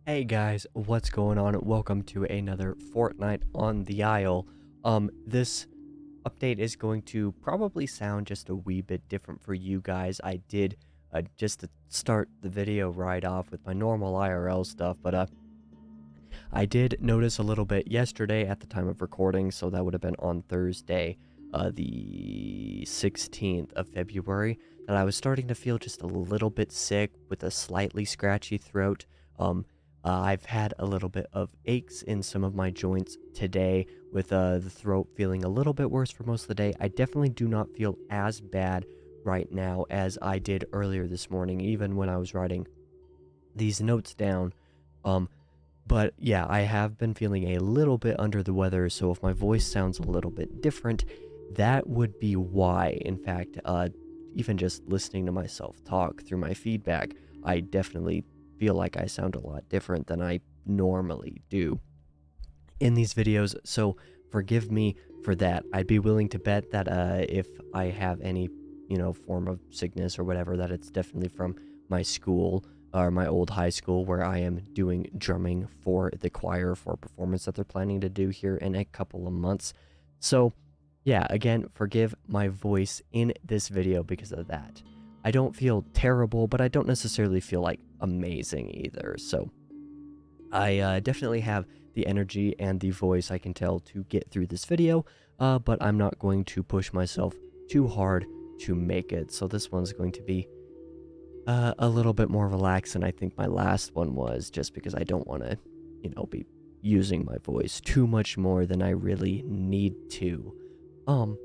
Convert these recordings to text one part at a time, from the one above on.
Hey guys, what's going on? Welcome to another Fortnight on the Isle. This update is going to probably sound just a wee bit different for you guys. I did just to start the video right off with my normal IRL stuff, but I did notice a little bit yesterday at the time of recording, so that would have been on Thursday, the 16th of February, that I was starting to feel just a little bit sick with a slightly scratchy throat. I've had a little bit of aches in some of my joints today, with the throat feeling a little bit worse for most of the day. I definitely do not feel as bad right now as I did earlier this morning, even when I was writing these notes down. Um, but yeah, I have been feeling a little bit under the weather, so if my voice sounds a little bit different, that would be why. In fact, even just listening to myself talk through my feedback, I definitely feel like I sound a lot different than I normally do in these videos, so forgive me for that. I'd be willing to bet that if I have any, form of sickness or whatever, that it's definitely from my school or my old high school where I am doing drumming for the choir for a performance that they're planning to do here in a couple of months. So yeah, again, forgive my voice in this video because of that. I don't feel terrible, but I don't necessarily feel like amazing either. So I definitely have the energy and the voice, I can tell, to get through this video, but I'm not going to push myself too hard to make it. So this one's going to be a little bit more relaxed than I think my last one was, just because I don't want to, be using my voice too much more than I really need to. Um,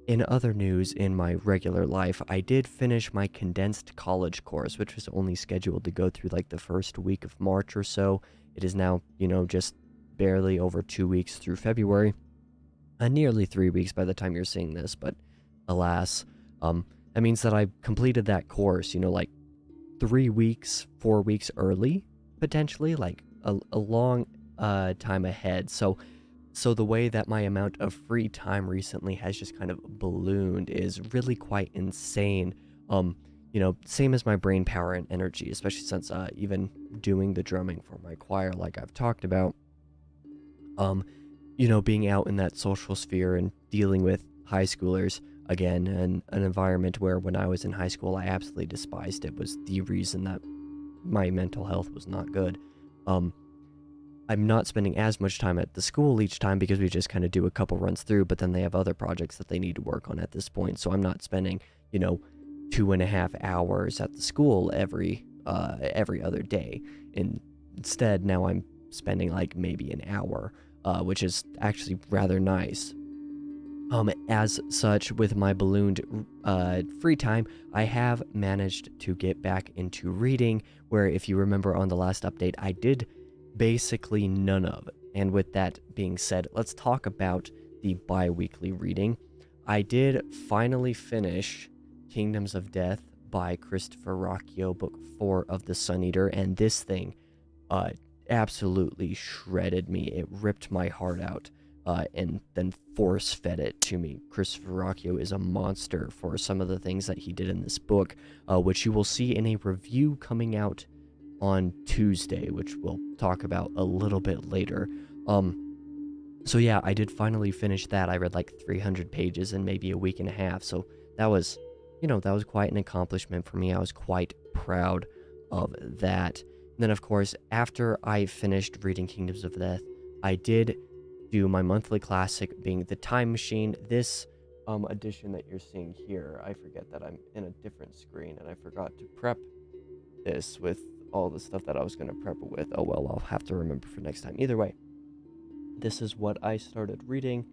in other news, in my regular life, I did finish my condensed college course, which was only scheduled to go through like the first week of March or so. It is now, just barely over 2 weeks through February, nearly 3 weeks by the time you're seeing this, but alas, that means that I completed that course, like 3 weeks, 4 weeks early, potentially, like a long time ahead. So the way that my amount of free time recently has just kind of ballooned is really quite insane. Same as my brain power and energy, especially since even doing the drumming for my choir, like I've talked about, being out in that social sphere and dealing with high schoolers, again, and an environment where when I was in high school, I absolutely despised it, was the reason that my mental health was not good. I'm not spending as much time at the school each time because we just kind of do a couple runs through, but then they have other projects that they need to work on at this point. So I'm not spending, 2.5 hours at the school every other day. And instead, now I'm spending like maybe an hour, which is actually rather nice. As such, with my ballooned free time, I have managed to get back into reading, where if you remember on the last update, I did basically none of it. And with that being said, let's talk about the bi-weekly reading. I did finally finish Kingdoms of Death by Christopher Rocchio, book 4 of the Sun Eater, and this thing absolutely shredded me. It ripped my heart out and then force-fed it to me. Christopher Rocchio is a monster for some of the things that he did in this book, which you will see in a review coming out on Tuesday, which we'll talk about a little bit later. So yeah, I did finally finish that. I read like 300 pages in maybe a week and a half, so that was, that was quite an accomplishment for me. I was quite proud of that. And then, of course, after I finished reading Kingdoms of Death, I did do my monthly classic, being The Time Machine. This edition that you're seeing here, I forget that I'm in a different screen, and I forgot to prep this with all the stuff that I was going to prep it with. Oh well, I'll have to remember for next time. Either way, this is what I started reading.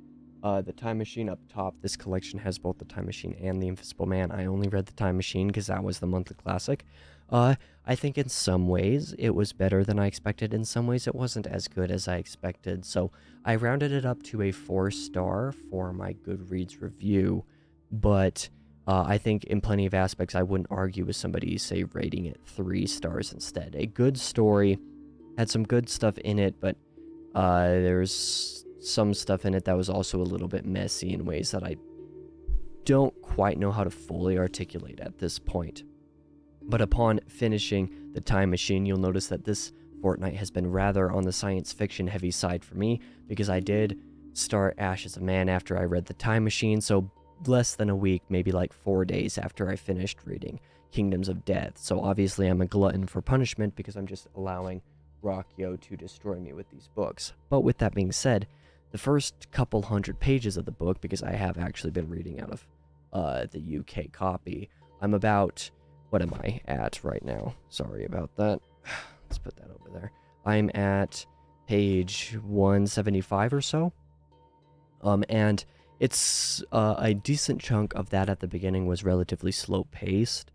The Time Machine up top. This collection has both The Time Machine and The Invisible Man. I only read The Time Machine because that was the monthly classic. I think in some ways it was better than I expected. In some ways it wasn't as good as I expected. So I rounded it up to a 4-star for my Goodreads review. But I think in plenty of aspects I wouldn't argue with somebody, say, rating it 3 stars instead. A good story, had some good stuff in it, but there's some stuff in it that was also a little bit messy in ways that I don't quite know how to fully articulate at this point. But upon finishing The Time Machine, you'll notice that this fortnight has been rather on the science fiction heavy side for me, because I did start Ashes of Man after I read The Time Machine, so less than a week, maybe like 4 days after I finished reading Kingdoms of Death. So obviously I'm a glutton for punishment because I'm just allowing Rockyo to destroy me with these books. But with that being said, the first couple hundred pages of the book, because I have actually been reading out of the UK copy, I'm about, what am I at right now? Sorry about that. Let's put that over there. I'm at page 175 or so. And it's a decent chunk of that at the beginning was relatively slow paced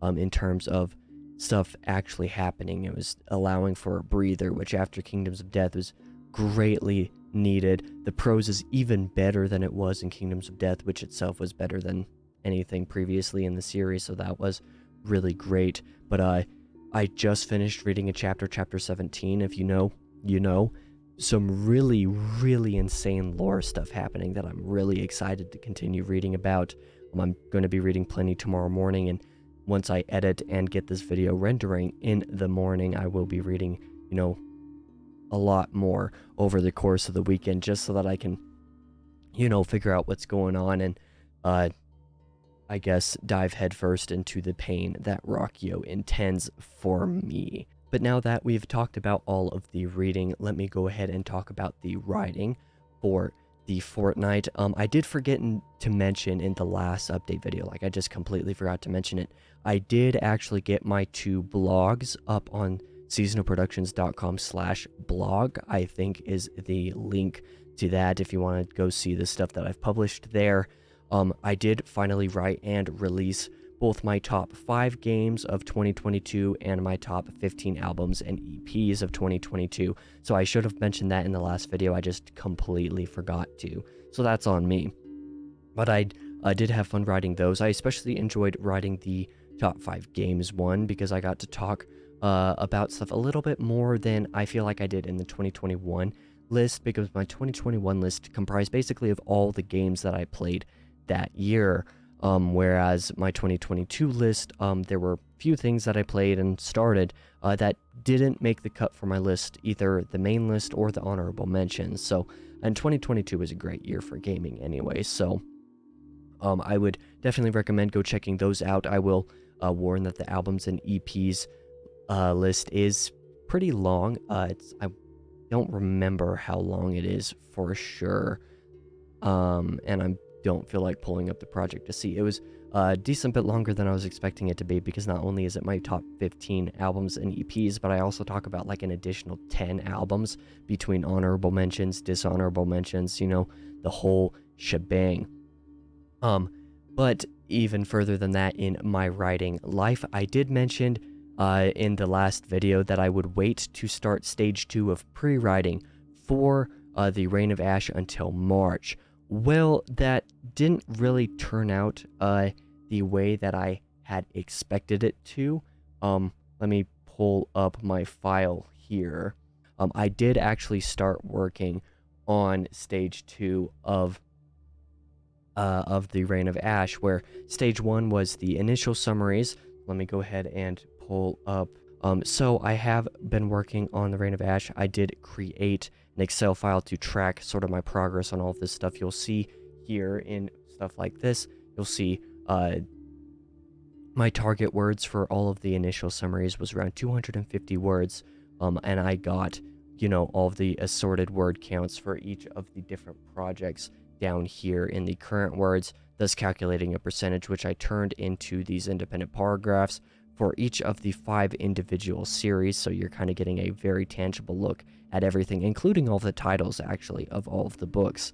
in terms of stuff actually happening. It was allowing for a breather, which after Kingdoms of Death was greatly needed. The prose is even better than it was in Kingdoms of Death, which itself was better than anything previously in the series, so that was really great. But I just finished reading a chapter 17. If you know, you know. Some really, really insane lore stuff happening that I'm really excited to continue reading about. I'm going to be reading plenty tomorrow morning, and once I edit and get this video rendering in the morning, I will be reading, you know, a lot more over the course of the weekend, just so that I can, you know, figure out what's going on and, I guess, dive headfirst into the pain that Rockyo intends for me. But now that we've talked about all of the reading, let me go ahead and talk about the writing for the Fortnight. I did forget to mention in the last update video, like I just completely forgot to mention it. I did actually get my 2 blogs up on seasonalproductions.com/blog, I think is the link to that if you want to go see the stuff that I've published there. I did finally write and release both my top 5 games of 2022 and my top 15 albums and EPs of 2022. So I should have mentioned that in the last video, I just completely forgot to. So that's on me. But I did have fun writing those. I especially enjoyed writing the top 5 games one, because I got to talk about stuff a little bit more than I feel like I did in the 2021 list, because my 2021 list comprised basically of all the games that I played that year. Whereas my 2022 list, there were few things that I played and started that didn't make the cut for my list, either the main list or the honorable mentions. So, and 2022 was a great year for gaming anyway, so I would definitely recommend go checking those out. I will warn that the albums and EPs list is pretty long. I don't remember how long it is for sure, and I don't feel like pulling up the project to see. It was a decent bit longer than I was expecting it to be, because not only is it my top 15 albums and EPs, but I also talk about like an additional 10 albums between honorable mentions, dishonorable mentions, you know, the whole shebang. But even further than that in my writing life, I did mention in the last video that I would wait to start stage 2 of pre-writing for the Reign of Ash until March. Well, that didn't really turn out the way that I had expected it to. Let me pull up my file here. I did actually start working on stage 2 of the Reign of Ash, where stage 1 was the initial summaries. Let me go ahead and pull up. So I have been working on the Reign of Ash. I did create an Excel file to track sort of my progress on all of this stuff. You'll see here in stuff like this, you'll see my target words for all of the initial summaries was around 250 words, and I got, you know, all of the assorted word counts for each of the different projects down here in the current words, thus calculating a percentage, which I turned into these independent paragraphs for each of the 5 individual series, so you're kind of getting a very tangible look at everything, including all the titles, actually, of all of the books,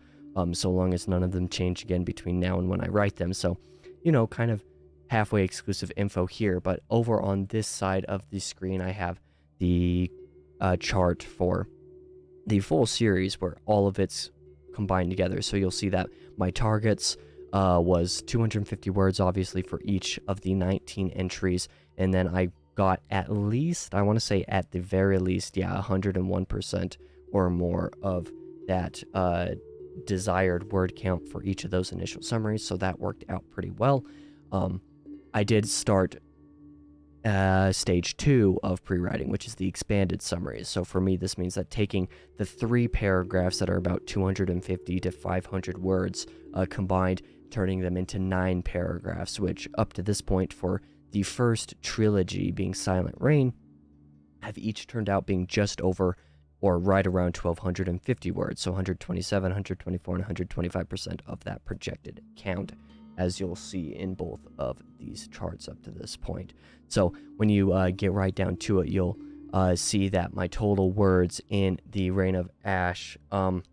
so long as none of them change again between now and when I write them. So, you know, kind of halfway exclusive info here, but over on this side of the screen, I have the chart for the full series where all of it's combined together. So you'll see that my targets was 250 words, obviously, for each of the 19 entries, and then I got at least, I want to say at the very least, yeah, 101% or more of that desired word count for each of those initial summaries, so that worked out pretty well. I did start stage 2 of pre-writing, which is the expanded summaries. So for me, this means that taking the 3 paragraphs that are about 250 to 500 words combined, turning them into 9 paragraphs, which up to this point for the first trilogy, being Silent Rain, have each turned out being just over or right around 1,250 words. So 127, 124, and 125% of that projected count, as you'll see in both of these charts up to this point. So when you get right down to it, you'll see that my total words in the Reign of Ash, in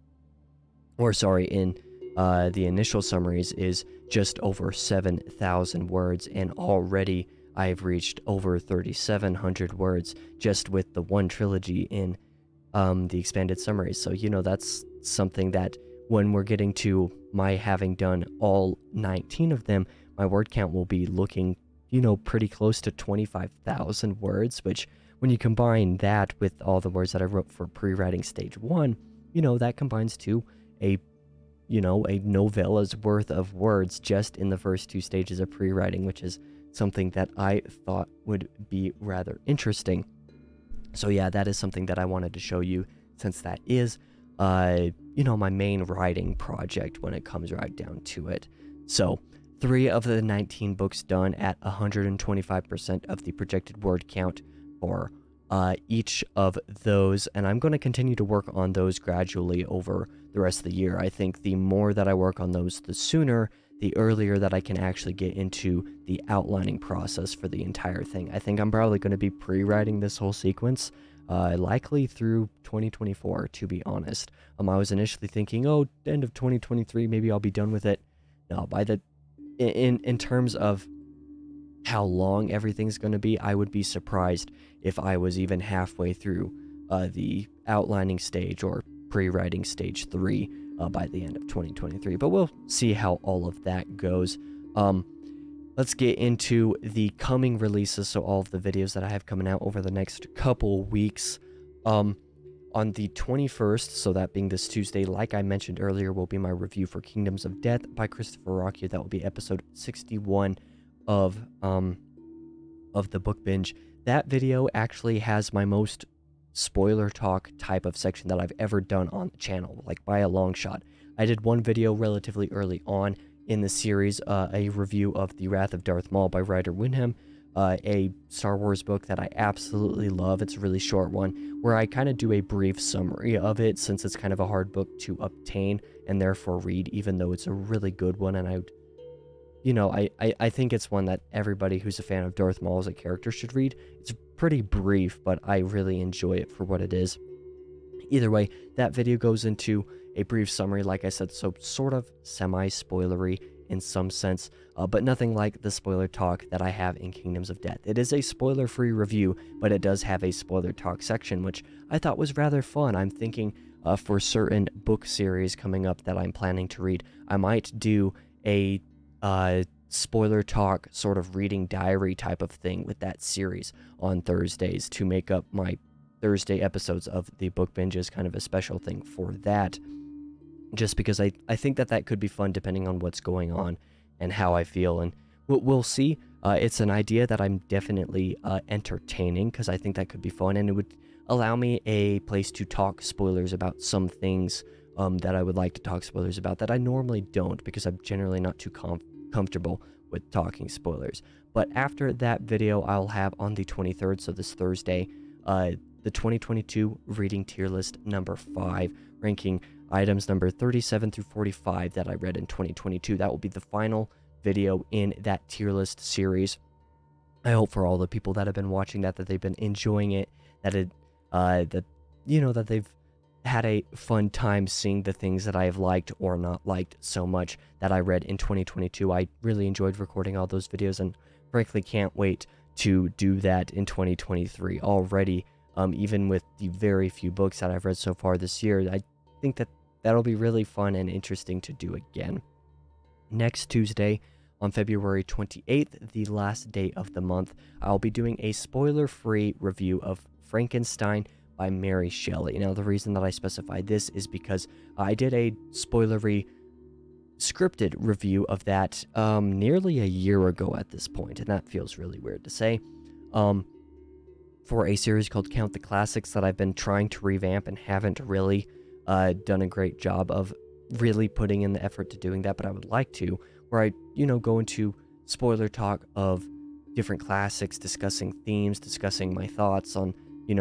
the initial summaries is just over 7,000 words, and already I've reached over 3,700 words just with the one trilogy in the expanded summaries. So, that's something that when we're getting to my having done all 19 of them, my word count will be looking, pretty close to 25,000 words, which when you combine that with all the words that I wrote for pre-writing stage 1, that combines to a novella's worth of words just in the first 2 stages of pre-writing, which is something that I thought would be rather interesting. So yeah, that is something that I wanted to show you, since that is, my main writing project when it comes right down to it. So 3 of the 19 books done at 125% of the projected word count for each of those, and I'm going to continue to work on those gradually over the rest of the year. I think the more that I work on those, the sooner, the earlier that I can actually get into the outlining process for the entire thing. I think I'm probably going to be pre-writing this whole sequence likely through 2024, to be honest. I was initially thinking, end of 2023, maybe I'll be done with it. No, in terms of how long everything's going to be, I would be surprised if I was even halfway through the outlining stage or pre-writing stage 3 by the end of 2023. But we'll see how all of that goes. Let's get into the coming releases, so all of the videos that I have coming out over the next couple weeks. On the 21st, so that being this Tuesday, like I mentioned earlier, will be my review for Kingdoms of Death by Christopher Rockio. That will be episode 61 of the book binge. That video actually has my most spoiler talk type of section that I've ever done on the channel, like by a long shot. I did one video relatively early on in the series, a review of The Wrath of Darth Maul by Ryder Wyndham, a Star Wars book that I absolutely love. It's a really short one where I kind of do a brief summary of it, since it's kind of a hard book to obtain and therefore read, even though it's a really good one. And I think it's one that everybody who's a fan of Darth Maul as a character should read. It's pretty brief, but I really enjoy it for what it is. Either way, that video goes into a brief summary, like I said, so sort of semi-spoilery in some sense, but nothing like the spoiler talk that I have in Kingdoms of Death. It is a spoiler-free review, but it does have a spoiler talk section, which I thought was rather fun. I'm thinking for certain book series coming up that I'm planning to read, I might do a spoiler talk sort of reading diary type of thing with that series on Thursdays to make up my Thursday episodes of the book binge, is kind of a special thing for that, just because I think that could be fun depending on what's going on and how I feel, and we'll see. It's an idea that I'm definitely entertaining, because I think that could be fun, and it would allow me a place to talk spoilers about some things that I would like to talk spoilers about that I normally don't, because I'm generally not too comfortable with talking spoilers. But after that video, I'll have on the 23rd, so this Thursday, the 2022 reading tier list number 5, ranking items number 37 through 45 that I read in 2022. That will be the final video in that tier list series. I hope for all the people that have been watching that they've been enjoying it, that they've had a fun time seeing the things that I have liked or not liked so much that I read in 2022. I really enjoyed recording all those videos, and frankly can't wait to do that in 2023 already. Even with the very few books that I've read so far this year, I think that'll be really fun and interesting to do again. Next Tuesday, on February 28th, the last day of the month, I'll be doing a spoiler-free review of Frankenstein by Mary Shelley. Now, the reason that I specify this is because I did a spoilery scripted review of that nearly a year ago at this point, and that feels really weird to say. um, for a series called Count the Classics that I've been trying to revamp and haven't really done a great job of really putting in the effort to doing that, but I would like to, where I, go into spoiler talk of different classics, discussing themes, discussing my thoughts on,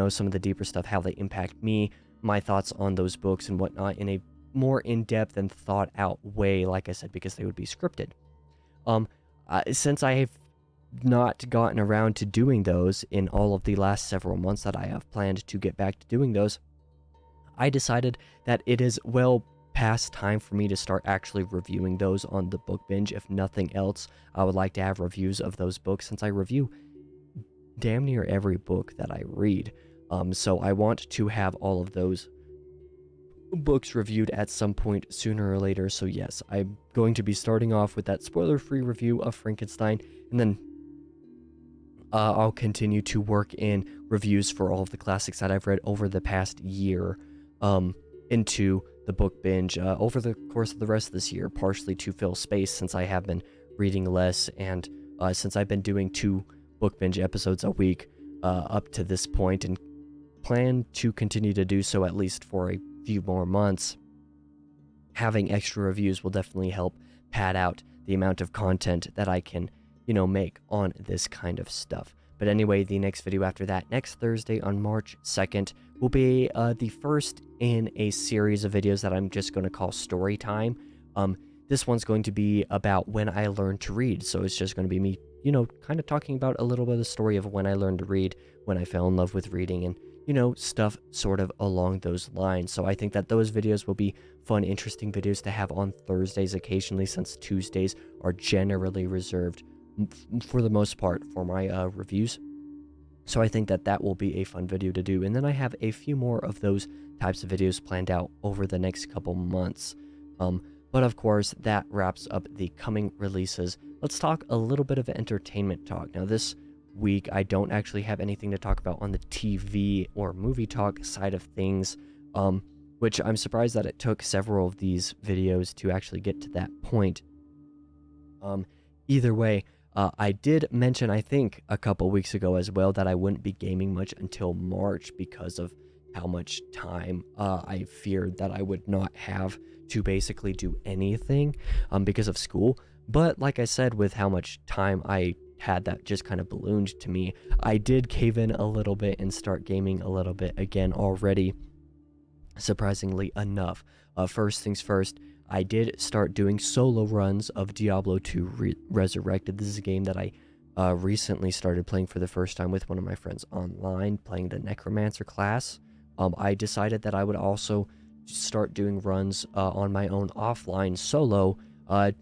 some of the deeper stuff, how they impact me, my thoughts on those books and whatnot in a more in-depth and thought-out way, like I said, because they would be scripted. Since I have not gotten around to doing those in all of the last several months that I have planned to get back to doing those, I decided that it is well past time for me to start actually reviewing those on the book binge. If nothing else, I would like to have reviews of those books since I review damn near every book that I read. So I want to have all of those books reviewed at some point sooner or later. So yes, I'm going to be starting off with that spoiler-free review of Frankenstein, and then I'll continue to work in reviews for all of the classics that I've read over the past year into the book binge over the course of the rest of this year, partially to fill space since I have been reading less, and since I've been doing 2 book binge episodes a week up to this point, and plan to continue to do so at least for a few more months. Having extra reviews will definitely help pad out the amount of content that I can, make on this kind of stuff. But anyway, the next video after that, next Thursday on March 2nd, will be the first in a series of videos that I'm just going to call Story Time. This one's going to be about when I learned to read, so it's just going to be me, kind of talking about a little bit of the story of when I learned to read, when I fell in love with reading, and stuff sort of along those lines. So I think that those videos will be fun, interesting videos to have on Thursdays occasionally, since Tuesdays are generally reserved for the most part for my reviews. So I think that that will be a fun video to do. And then I have a few more of those types of videos planned out over the next couple months. But of course, that wraps up the coming releases. Let's talk a little bit of entertainment talk. Now, this week, I don't actually have anything to talk about on the TV or movie talk side of things, which I'm surprised that it took several of these videos to actually get to that point. Either way, I did mention, I think, a couple weeks ago as well, that I wouldn't be gaming much until March because of how much time I feared that I would not have to basically do anything because of school. But like I said, with how much time I had that just kind of ballooned to me, I did cave in a little bit and start gaming a little bit again already, surprisingly enough. First things first, I did start doing solo runs of Diablo 2 Resurrected. This is a game that I recently started playing for the first time with one of my friends online, playing the Necromancer class. I decided that I would also start doing runs on my own offline solo. I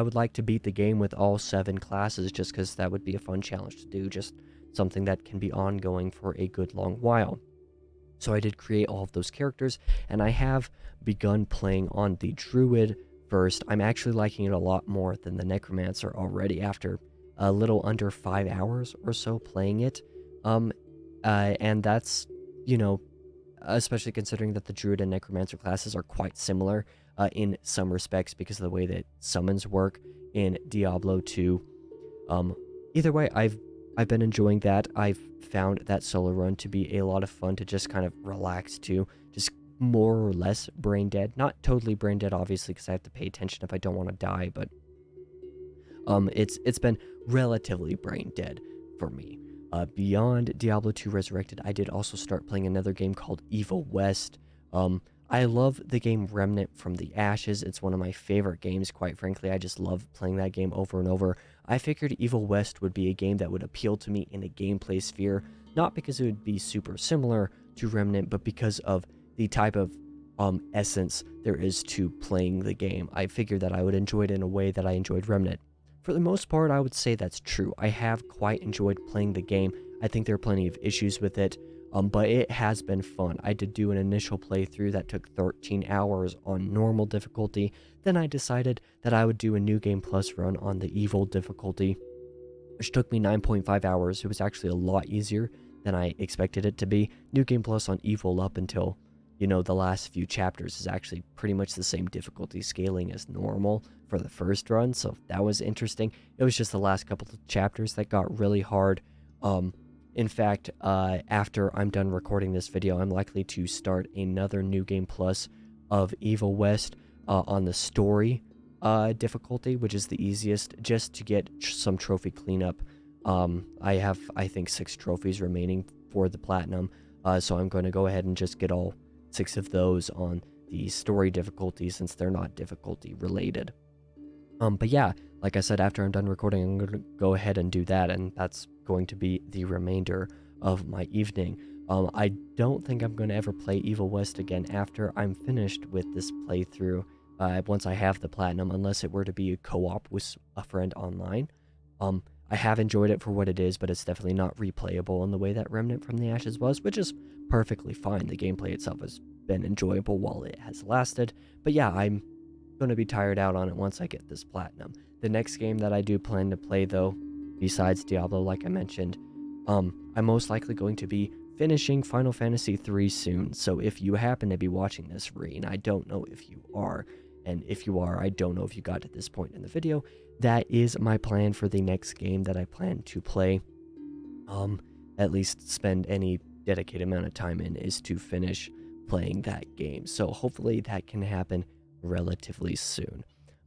would like to beat the game with all 7 classes just because that would be a fun challenge to do, just something that can be ongoing for a good long while. So I did create all of those characters, and I have begun playing on the Druid first. I'm actually liking it a lot more than the Necromancer already after a little under 5 hours or so playing it. And that's, especially considering that the Druid and Necromancer classes are quite similar in some respects because of the way that summons work in Diablo 2. Either way, I've been enjoying that. I've found that solo run to be a lot of fun to just kind of relax to, just more or less brain dead. Not totally brain dead, obviously, because I have to pay attention if I don't want to die, but it's been relatively brain dead for me. Beyond Diablo 2 Resurrected, I did also start playing another game called Evil West. I love the game Remnant from the Ashes. It's one of my favorite games, quite frankly. I just love playing that game over and over. I figured Evil West would be a game that would appeal to me in a gameplay sphere, not because it would be super similar to Remnant, but because of the type of essence there is to playing the game. I figured that I would enjoy it in a way that I enjoyed Remnant. For the most part, I would say that's true. I have quite enjoyed playing the game. I think there are plenty of issues with it, but it has been fun. I did do an initial playthrough that took 13 hours on normal difficulty. Then I decided that I would do a New Game Plus run on the Evil difficulty, which took me 9.5 hours. It was actually a lot easier than I expected it to be. New Game Plus on Evil up until, the last few chapters is actually pretty much the same difficulty scaling as normal for the first run, so that was interesting. It was just the last couple of chapters that got really hard. In fact, after I'm done recording this video, I'm likely to start another New Game Plus of Evil West on the story difficulty, which is the easiest, just to get some trophy cleanup. I have, I think, 6 trophies remaining for the platinum, so I'm going to go ahead and just get all 6 of those on the story difficulty since they're not difficulty related. But yeah, like I said, after I'm done recording, I'm going to go ahead and do that, and that's going to be the remainder of my evening. I don't think I'm going to ever play Evil West again after I'm finished with this playthrough, once I have the platinum, unless it were to be a co-op with a friend online. I have enjoyed it for what it is, but it's definitely not replayable in the way that Remnant from the Ashes was, which is perfectly fine. The gameplay itself has been enjoyable while it has lasted, but yeah, I'm going to be tired out on it once I get this platinum. The next game that I do plan to play, though, besides Diablo, like I mentioned, I'm most likely going to be finishing Final Fantasy III soon. So if you happen to be watching this, Reen, I don't know if you are, and if you are, I don't know if you got to this point in the video. That is my plan for the next game that I plan to play. At least spend any dedicated amount of time in, is to finish playing that game. So hopefully that can happen relatively soon.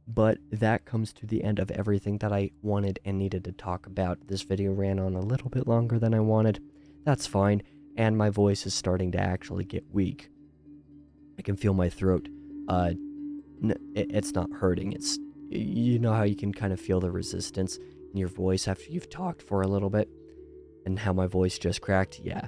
But that comes to the end of everything that I wanted and needed to talk about. This video ran on a little bit longer than I wanted. That's fine, and my voice is starting to actually get weak. I can feel my throat. It's not hurting. It's, you know how you can kind of feel the resistance in your voice after you've talked for a little bit, and how my voice just cracked? Yeah.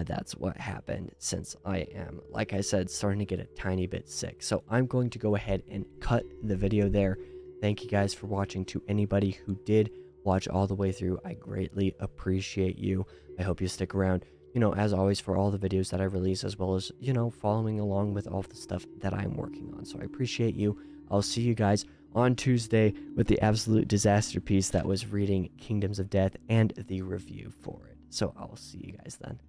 That's what happened, since I am, like I said, starting to get a tiny bit sick. So I'm going to go ahead and cut the video there. Thank you guys for watching. To anybody who did watch all the way through, I greatly appreciate you. I hope you stick around, you know, as always, for all the videos that I release, as well as, you know, following along with all the stuff that I'm working on. So I appreciate you. I'll see you guys on Tuesday with the absolute disaster piece that was reading Kingdoms of Death and the review for it. So I'll see you guys then.